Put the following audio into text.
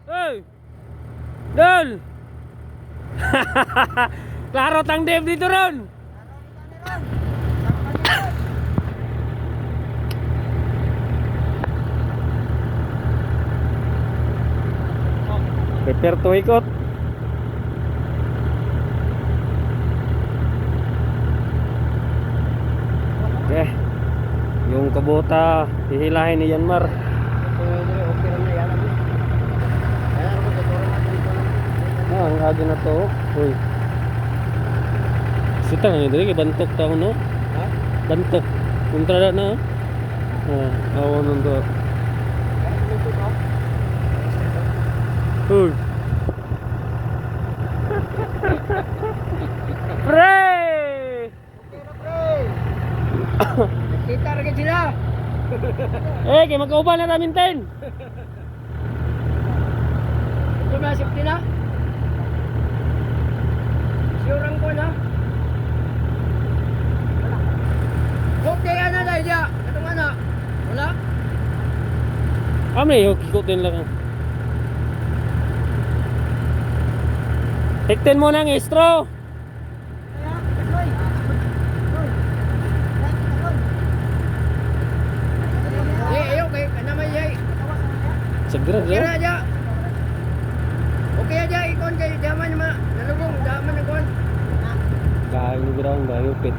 Hey! Dol! Klaro tang Dave dito ron! Prepare to ikot. Okay. Yung kabota hihilahin ni Yanmar. Ang agi na to. Uy. Sita nga diri kay bantok ta no? Ha? Bantok. Kontra na. Awan nun to. Uy. Pre! Kita rin sila. Kay magkauban na namin 10. Ito na safety na. Siyurang ko na. Okay na dahil dia. Ito nga na. Wala. Amne yo kikotin lang. Tekten mo nang istro. Okay. Ano may yay? Segera Okay ya. aja. Okay aja ikon kay jaman ma. Nalugong jaman ikon. Kain ni birang bayupit.